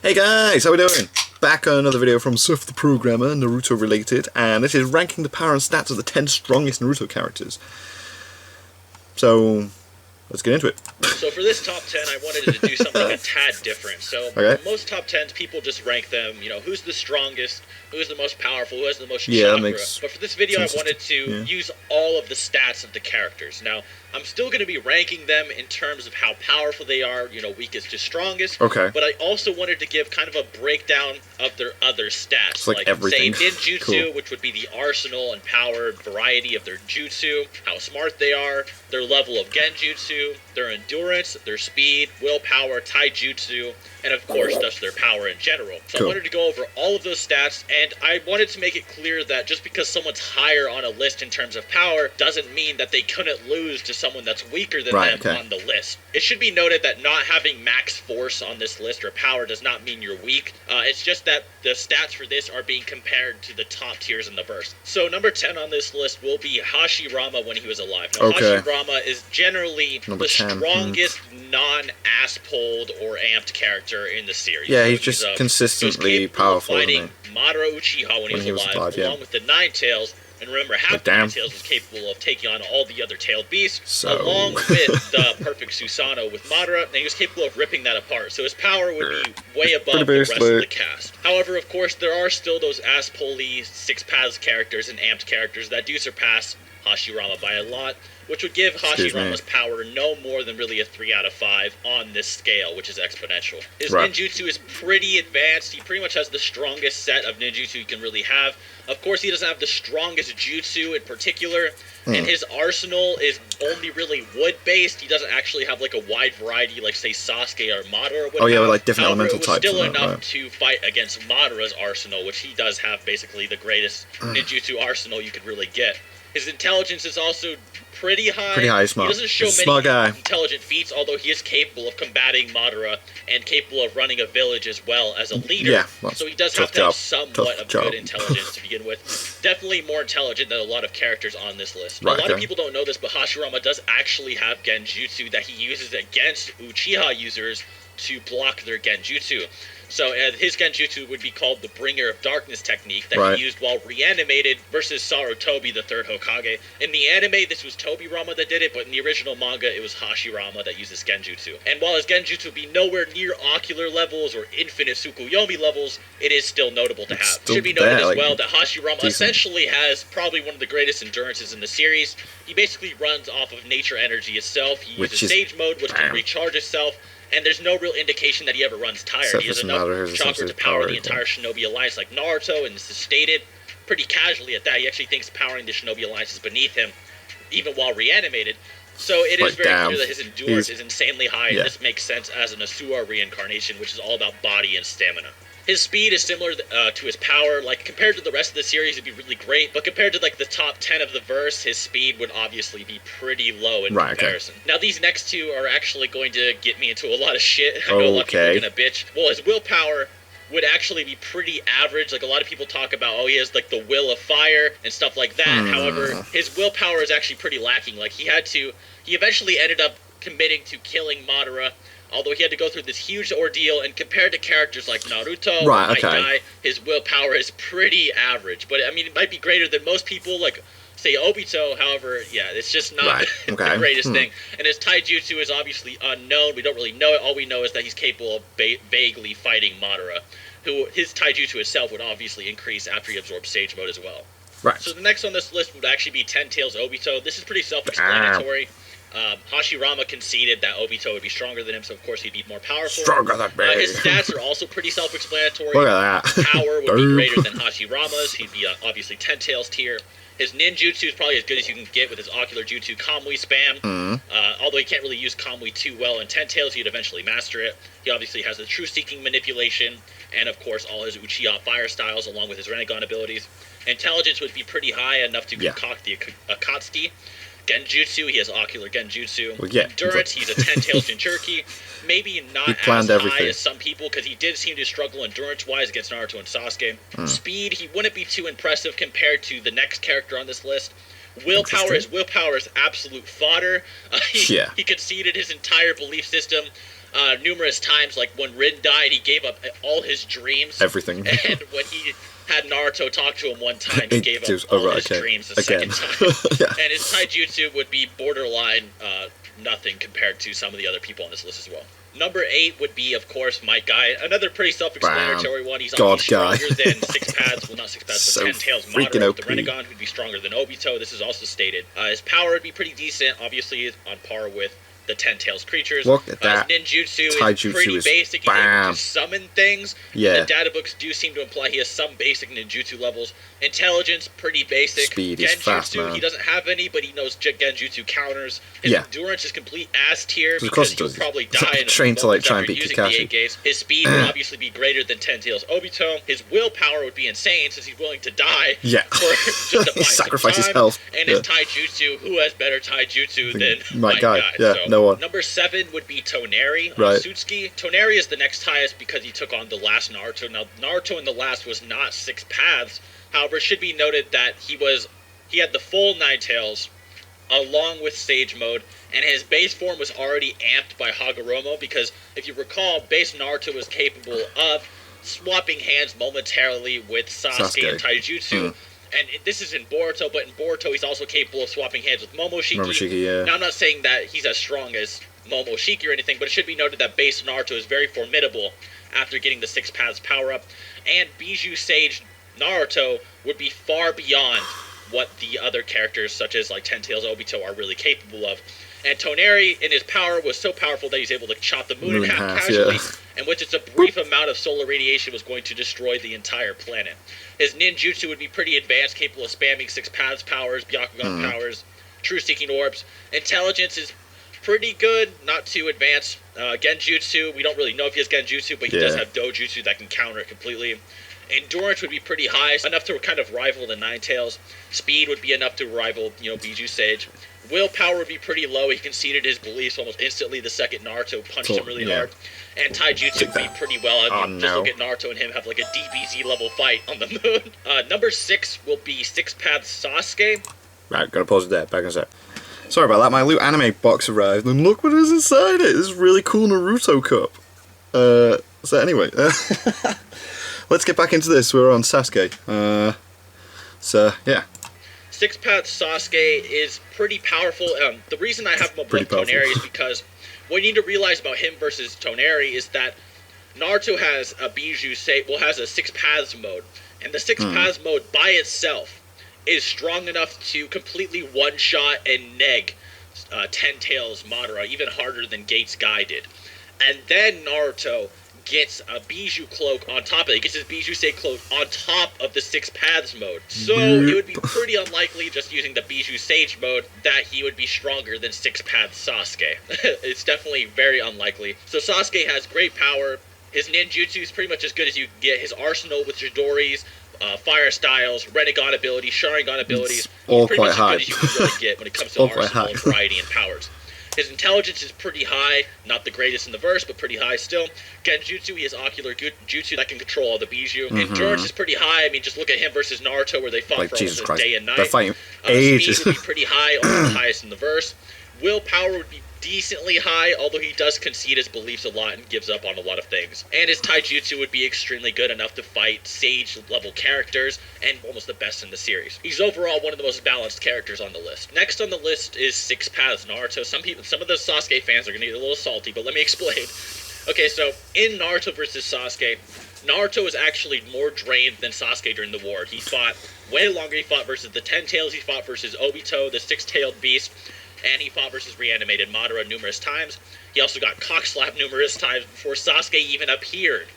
Hey guys, how we doing? Back on another video from Surf the Programmer, Naruto related, and this is ranking the power and stats of the 10 strongest Naruto characters. So, let's get into it. So for this top 10, I wanted to do something a tad different. So most top 10s, people just rank them, who's the strongest, who's the most powerful, who has the most chakra. But for this video, I wanted to use all of the stats of the characters. Now, I'm still going to be ranking them in terms of how powerful they are, weakest to strongest. Okay. But I also wanted to give kind of a breakdown of their other stats. Like everything. Say ninjutsu, which would be the arsenal and power variety of their jutsu, how smart they are, their level of genjutsu, their endurance, their speed, willpower, taijutsu, and of course just their power in general. So I wanted to go over all of those stats, and I wanted to make it clear that just because someone's higher on a list in terms of power doesn't mean that they couldn't lose to someone that's weaker than them on the list. It should be noted that not having max force on this list or power does not mean you're weak. It's just that the stats for this are being compared to the top tiers in the verse. So number 10 on this list will be Hashirama when he was alive. Now Hashirama is generally the strongest non-ass-pulled or amped character in the series. Yeah, he's just consistently powerful, fighting Madara Uchiha when he was alive, along with the Nine Tails. And remember, half the Nine Tails was capable of taking on all the other tailed beasts, along with the perfect Susanoo with Madara, and he was capable of ripping that apart. So his power would be way above the rest of the cast. However, of course, there are still those ass-pulley, Six Paths characters and amped characters that do surpass Hashirama by a lot, which would give Hashirama's power no more than really a 3 out of 5 on this scale, which is exponential. His ninjutsu is pretty advanced. He pretty much has the strongest set of ninjutsu you can really have. Of course, he doesn't have the strongest jutsu in particular, and his arsenal is only really wood-based. He doesn't actually have like a wide variety like, say, Sasuke or Madara would have. With like different elemental types. It was still enough to fight against Madara's arsenal, which he does have basically the greatest ninjutsu arsenal you could really get. His intelligence is also pretty high. Pretty high, smart. He doesn't show many intelligent feats, although he is capable of combating Madara and capable of running a village as well as a leader. Yeah, so he does have to have somewhat of good intelligence to begin with. Definitely more intelligent than a lot of characters on this list. A lot of people don't know this, but Hashirama does actually have genjutsu that he uses against Uchiha users to block their genjutsu. So his genjutsu would be called the Bringer of Darkness technique that he used while reanimated versus Sarutobi, the third Hokage. In the anime, this was Tobirama that did it, but in the original manga, it was Hashirama that used his genjutsu. And while his genjutsu would be nowhere near ocular levels or infinite Tsukuyomi levels, it is still notable to have. It should be noted as well that Hashirama essentially has probably one of the greatest endurances in the series. He basically runs off of nature energy itself. He uses Sage Mode, which can recharge itself. And there's no real indication that he ever runs tired. He has enough chakra to power the entire Shinobi Alliance like Naruto, and this is stated pretty casually at that. He actually thinks powering the Shinobi Alliance is beneath him, even while reanimated. So it is very clear that his endurance is insanely high, and this makes sense as an Asura reincarnation, which is all about body and stamina. His speed is similar to his power. Like, compared to the rest of the series, it'd be really great. But compared to, like, the top 10 of the verse, his speed would obviously be pretty low in comparison. Now, these next two are actually going to get me into a lot of shit. I know a lot of people are going to bitch. Well, his willpower would actually be pretty average. Like, a lot of people talk about, he has, like, the will of fire and stuff like that. However, his willpower is actually pretty lacking. Like, he eventually ended up committing to killing Madara, although he had to go through this huge ordeal, and compared to characters like Naruto or Might Guy, his willpower is pretty average. But, I mean, it might be greater than most people, like, say, Obito. However, it's just not the greatest thing. And his taijutsu is obviously unknown. We don't really know it. All we know is that he's capable of vaguely fighting Madara, who his taijutsu itself would obviously increase after he absorbs Sage Mode as well. So the next on this list would actually be Ten Tails Obito. This is pretty self-explanatory. Hashirama conceded that Obito would be stronger than him, so of course he'd be more powerful. Stronger than me. His stats are also pretty self-explanatory. Look at that. Power would be greater than Hashirama's. He'd be obviously 10 Tails tier. His ninjutsu is probably as good as you can get with his ocular jutsu Kamui spam. Although he can't really use Kamui too well in 10 Tails, he'd eventually master it. He obviously has the True-Seeking manipulation, and of course all his Uchiha fire styles along with his Rinnegan abilities. Intelligence would be pretty high, enough to concoct the Akatsuki. Genjutsu, he has ocular genjutsu. Endurance, he's a 10 Tails Jinchuriki. Maybe not as high as some people, because he did seem to struggle endurance-wise against Naruto and Sasuke. Speed, he wouldn't be too impressive compared to the next character on this list. His willpower is absolute fodder. He conceded his entire belief system numerous times. Like when Rin died, he gave up all his dreams. Everything. And when he had Naruto talk to him one time, he gave up all his dreams the second time. Yeah. And his taijutsu would be borderline nothing compared to some of the other people on this list as well. Number 8 would be, of course, my guy. Another pretty self-explanatory one. He's obviously stronger than Six Paths. Well, not Six Paths, but Ten Tails Madara. The Rinnegan would be stronger than Obito. This is also stated. His power would be pretty decent. Obviously, on par with the Ten Tails creatures. Look at that. His ninjutsu is pretty basic. He's able to summon things. Yeah. The data books do seem to imply he has some basic ninjutsu levels. Intelligence, pretty basic. Speed is fast, man. He doesn't have any, but he knows genjutsu counters. His endurance is complete ass tier because he'll probably die in train to try and beat Kakashi. His speed would obviously be greater than Ten Tails Obito. His willpower would be insane since he's willing to die for just to buy sacrifice his his health. And his taijutsu, who has better taijutsu than my guy? Yeah, so, no one. Number 7 would be Toneri, Satsuki. Toneri is the next highest because he took on the last Naruto. Now, Naruto in the last was not Six Paths. However, it should be noted that he had the full Nine Tails along with Sage Mode, and his base form was already amped by Hagoromo because, if you recall, base Naruto was capable of swapping hands momentarily with Sasuke and Taijutsu. And this is in Boruto, but in Boruto he's also capable of swapping hands with Momoshiki. Now, I'm not saying that he's as strong as Momoshiki or anything, but it should be noted that base Naruto is very formidable after getting the Six Paths power-up. And Bijou Sage Naruto would be far beyond what the other characters, such as like Ten Tails Obito, are really capable of. And Toneri, in his power, was so powerful that he's able to chop the moon in half casually, and with just a brief amount of solar radiation was going to destroy the entire planet. His ninjutsu would be pretty advanced, capable of spamming Six Paths powers, Byakugan powers, True-Seeking Orbs. Intelligence is pretty good, not too advanced. Genjutsu, we don't really know if he has Genjutsu, but he does have Dojutsu that can counter it completely. Endurance would be pretty high, enough to kind of rival the Nine Tails. Speed would be enough to rival, Bijou Sage. Willpower would be pretty low. He conceded his beliefs almost instantly the second Naruto punched him really hard. And Taijutsu would be pretty well. Just look at Naruto and him have like a DBZ level fight on the moon. Number 6 will be Six Paths Sasuke. Right, gotta pause it there. Back in a sec. Sorry about that. My Loot Anime box arrived, and look what is inside it. This really cool Naruto cup. So anyway, let's get back into this. We're on Sasuke. So yeah. Six Paths Sasuke is pretty powerful. The reason I have him above Toneri is because what you need to realize about him versus Toneri is that Naruto has a Bijou has a Six Paths mode, and the Six Paths mode by itself is strong enough to completely one-shot and neg Ten Tails Madara, even harder than Gates Guy did. And then Naruto gets a Bijou cloak on top of it. He gets his Bijou Sei cloak on top of the Six Paths mode. So it would be pretty unlikely, just using the Bijou Sage mode, that he would be stronger than Six Paths Sasuke. It's definitely very unlikely. So Sasuke has great power. His ninjutsu is pretty much as good as you can get. His arsenal with Chidori's, fire styles, Rinnegan abilities, Sharingan abilities, all pretty quite much high. as good as you can really get when it comes to arsenal and variety and powers. His intelligence is pretty high, not the greatest in the verse, but pretty high still. Genjutsu, he has ocular jutsu that can control all the Bijou. Endurance is pretty high. I mean, just look at him versus Naruto, where they fought for almost a day and night. They're fighting ages. Speed would be pretty high, almost the highest in the verse. Willpower would be decently high, although he does concede his beliefs a lot and gives up on a lot of things. And his taijutsu would be extremely good, enough to fight Sage-level characters, and almost the best in the series. He's overall one of the most balanced characters on the list. Next on the list is Six Paths Naruto. Some of the Sasuke fans are going to get a little salty, but let me explain. Okay, so in Naruto versus Sasuke, Naruto was actually more drained than Sasuke during the war. He fought way longer. He fought versus the Ten Tails. He fought versus Obito, the Six-Tailed Beast. And he fought versus reanimated Madara numerous times. He also got cock-slapped numerous times before Sasuke even appeared.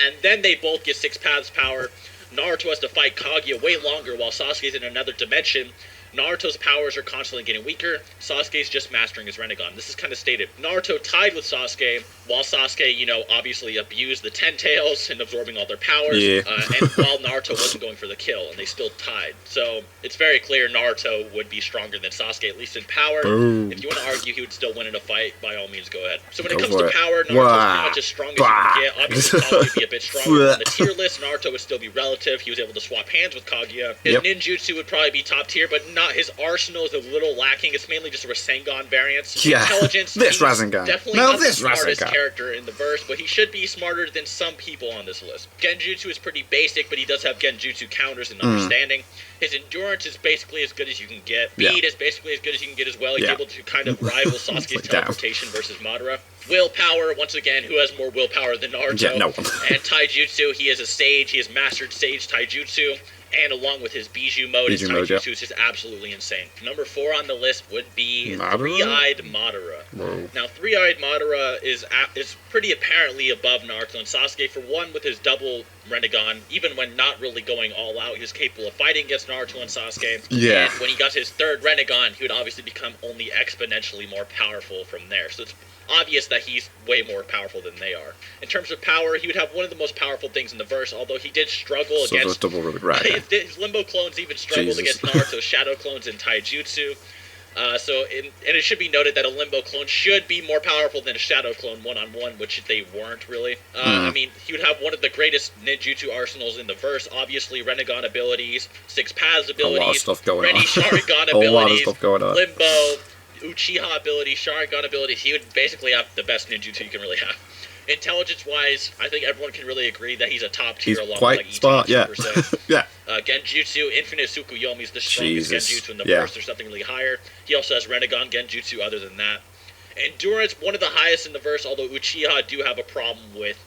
And then they both get Six Paths power. Naruto has to fight Kaguya way longer while Sasuke's in another dimension. Naruto's powers are constantly getting weaker. Sasuke's just mastering his Rinnegan. This is kind of stated. Naruto tied with Sasuke, while Sasuke, obviously abused the Ten Tails and absorbing all their powers. And while Naruto wasn't going for the kill, and they still tied. So it's very clear Naruto would be stronger than Sasuke, at least in power. If you want to argue he would still win in a fight, by all means, go ahead. So when it comes to power, Naruto's pretty much as strong as you can get. Obviously, Kaguya would be a bit stronger. On the tier list, Naruto would still be relative. He was able to swap hands with Kaguya. His ninjutsu would probably be top tier, but not not, his arsenal is a little lacking. It's mainly just Rasengan variants. Yeah, Intelligence, this Rasengan. Definitely not the smartest character in the verse, but he should be smarter than some people on this list. Genjutsu is pretty basic, but he does have Genjutsu counters and understanding. His endurance is basically as good as you can get. Speed is basically as good as you can get as well. He's able to kind of rival Sasuke's teleportation versus Madara. Willpower, once again, who has more willpower than Naruto? Yeah, no one. And Taijutsu, he is a sage. He has mastered Sage Taijutsu. And along with his Biju mode, his Taijutsu is just absolutely insane. Number 4 on the list would be Three-Eyed Madara. Whoa. Now, Three-Eyed Madara is pretty apparently above Naruto and Sasuke. For one, with his double Rinnegan, even when not really going all out, he was capable of fighting against Naruto and Sasuke. Yeah. And when he got his third Rinnegan, he would obviously become only exponentially more powerful from there. So it's obvious that he's way more powerful than they are. In terms of power, he would have one of the most powerful things in the verse, although he did struggle against... double right. His Limbo clones even struggled against Naruto's Shadow clones and Taijutsu. And it should be noted that a Limbo clone should be more powerful than a Shadow clone one-on-one, which they weren't, really. I mean, he would have one of the greatest ninjutsu arsenals in the verse. Obviously, Rinnegan abilities, Six Paths abilities, a lot of stuff going on. Sharingan abilities, a lot of stuff going on. Limbo, Uchiha abilities, Sharingan abilities. He would basically have the best ninjutsu you can really have. Intelligence-wise, I think everyone can really agree that he's a top tier. He's quite with, smart, yeah. Yeah. Genjutsu, Infinite Tsukuyomi is the strongest Genjutsu in the verse. There's nothing really higher. He also has Rinnegan Genjutsu other than that. Endurance, one of the highest in the verse, although Uchiha do have a problem with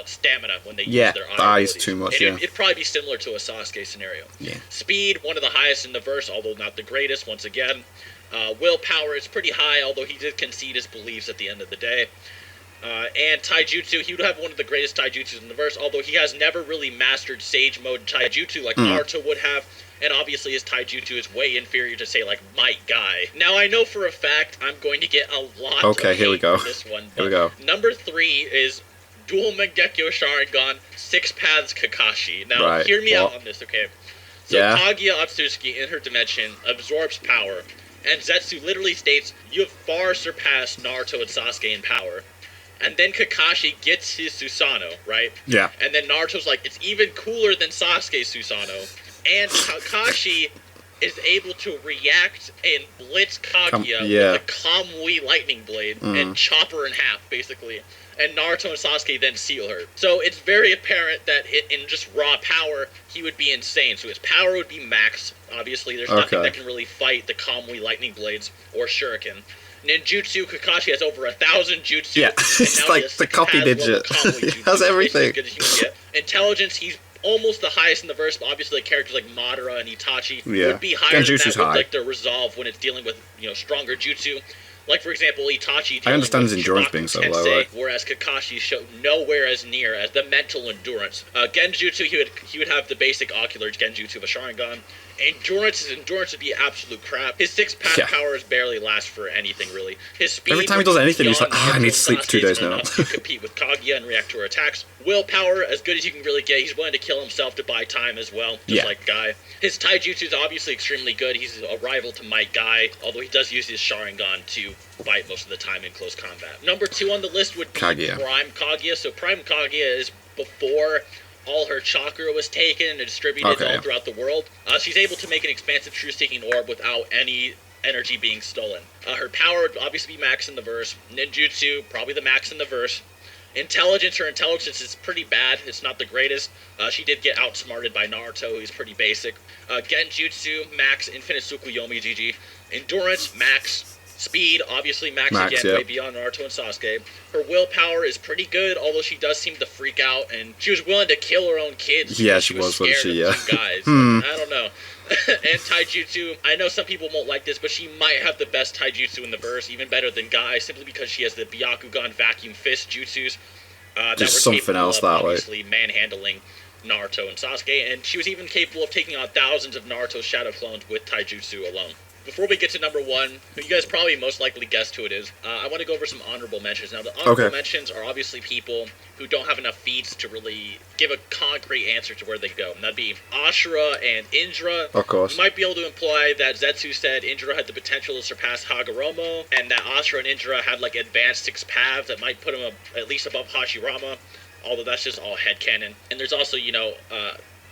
stamina when they use their eyes too much. It'd probably be similar to a Sasuke scenario. Speed, one of the highest in the verse, although not the greatest. Once again, willpower is pretty high, although he did concede his beliefs at the end of the day. And Taijutsu, he would have one of the greatest Taijutsus in the verse, although he has never really mastered Sage Mode Taijutsu like Naruto would have. And obviously his Taijutsu is way inferior to, say, like, Might Guy. Now, I know for a fact I'm going to get a lot of hate for this one. But here we go. Number 3 is Dual Mangekyo Sharingan, Six Paths Kakashi. Now, hear me out on this, okay? So Kaguya Otsutsuki, in her dimension, absorbs power. And Zetsu literally states, you have far surpassed Naruto and Sasuke in power. And then Kakashi gets his Susanoo, right? Yeah. And then Naruto's like, it's even cooler than Sasuke's Susanoo. And Kakashi is able to react and blitz Kaguya with a Kamui lightning blade and chop her in half, basically. And Naruto and Sasuke then seal her. So it's very apparent that in just raw power, he would be insane. So his power would be max. Obviously, there's nothing that can really fight the Kamui lightning blades or Shuriken. Ninjutsu, Kakashi has over 1,000 jutsu. Yeah, it's like the copy digit. He has everything. As good as you can get. Intelligence, he's almost the highest in the verse, but obviously characters like Madara and Itachi would be higher than that with like their resolve when it's dealing with, stronger jutsu. Like, for example, Itachi... I understand his endurance being so low, right? Whereas Kakashi showed nowhere as near as the mental endurance. Genjutsu, he would have the basic ocular Genjutsu of a Sharingan. His endurance would be absolute crap. His six-pack powers barely last for anything, really. His speed... Every time he does anything, he's like, I need to sleep for 2 days now. To compete with Kaguya and react to her attacks. Willpower, as good as you can really get. He's willing to kill himself to buy time as well, just like Guy. His Taijutsu is obviously extremely good. He's a rival to Might Guy, although he does use his Sharingan to fight most of the time in close combat. Number 2 on the list would be Prime Kaguya. So Prime Kaguya is before all her chakra was taken and distributed all throughout the world. She's able to make an expansive truth-seeking orb without any energy being stolen. Her power would obviously be max in the verse. Ninjutsu, probably the max in the verse. Her intelligence is pretty bad. It's not the greatest. She did get outsmarted by Naruto, who's pretty basic. Genjutsu, max. Infinite Tsukuyomi, GG. Endurance, max. Speed, obviously max again, way beyond Naruto and Sasuke. Her willpower is pretty good, although she does seem to freak out, and she was willing to kill her own kids. Yeah, she was scared of two guys. I don't know. And Taijutsu, I know some people won't like this, but she might have the best Taijutsu in the verse, even better than Guy, simply because she has the Byakugan Vacuum Fist jutsus. Just something else that way. Obviously manhandling Naruto and Sasuke, and she was even capable of taking on thousands of Naruto's shadow clones with Taijutsu alone. Before we get to number 1, who you guys probably most likely guessed who it is, I want to go over some honorable mentions. Now, the honorable mentions are obviously people who don't have enough feats to really give a concrete answer to where they go. And that'd be Ashura and Indra. Of course. You might be able to imply that Zetsu said Indra had the potential to surpass Hagoromo, and that Ashura and Indra had, like, advanced 6 paths that might put him at least above Hashirama, although that's just all headcanon. And there's also,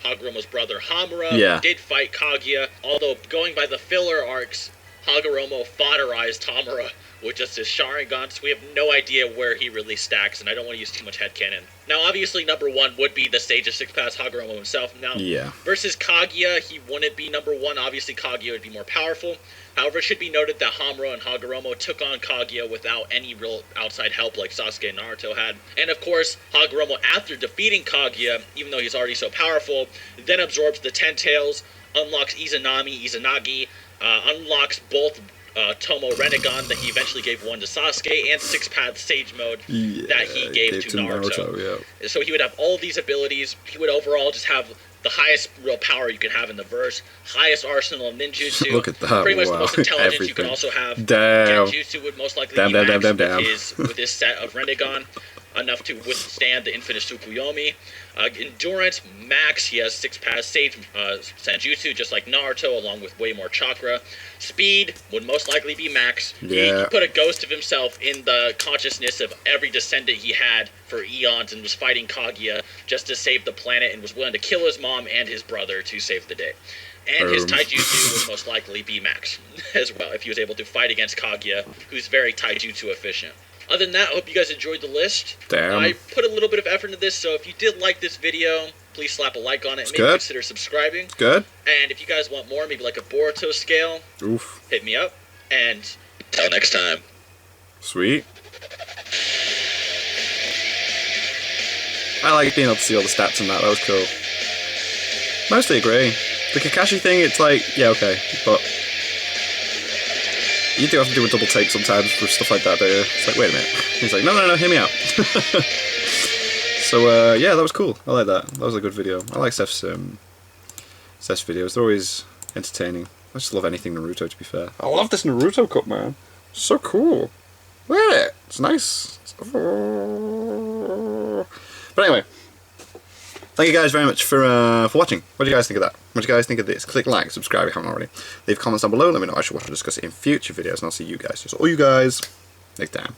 Hagoromo's brother Hamura did fight Kaguya, although going by the filler arcs, Hagoromo fodderized Hamura with just his Sharingan, so we have no idea where he really stacks, and I don't want to use too much headcanon. Now, obviously, number 1 would be the Sage of Six Paths, Hagoromo himself. Now, versus Kaguya, he wouldn't be number 1. Obviously, Kaguya would be more powerful. However, it should be noted that Hamura and Hagoromo took on Kaguya without any real outside help like Sasuke and Naruto had. And of course, Hagoromo, after defeating Kaguya, even though he's already so powerful, then absorbs the Ten Tails, unlocks Izanagi, unlocks both Tomo Rinnegan that he eventually gave one to Sasuke, and Six Paths Sage Mode that he gave to Naruto. So he would have all these abilities. He would overall just have the highest real power you can have in the verse, highest arsenal of ninjutsu. Look at that! Pretty much the most intelligence you can also have. Genjutsu would most likely be maxed with his set of Rinnegan, enough to withstand the infinite Tsukuyomi. Endurance, max. He has Six Paths Sage Senjutsu, just like Naruto, along with way more chakra. Speed would most likely be max. He put a ghost of himself in the consciousness of every descendant he had for eons and was fighting Kaguya just to save the planet and was willing to kill his mom and his brother to save the day. And his taijutsu would most likely be max as well, if he was able to fight against Kaguya, who's very taijutsu efficient. Other than that, I hope you guys enjoyed the list. I put a little bit of effort into this, so if you did like this video, please slap a like on it and maybe consider subscribing. And if you guys want more, maybe like a Boruto scale, hit me up. And until next time. Sweet. I like being able to see all the stats and that. That was cool. Mostly agree. The Kakashi thing, it's like, yeah, okay, but you do have to do a double take sometimes for stuff like that, don't you? It's like, wait a minute. He's like, no, hear me out. So, yeah, that was cool. I like that. That was a good video. I like Steph's videos. They're always entertaining. I just love anything Naruto, to be fair. I love this Naruto cup, man. It's so cool. Look at it. It's nice. But anyway, thank you guys very much for watching. What do you guys think of that? What do you guys think of this? Click like, subscribe if you haven't already. Leave comments down below. Let me know. I should watch or discuss it in future videos, and I'll see you guys. Just all you guys next time.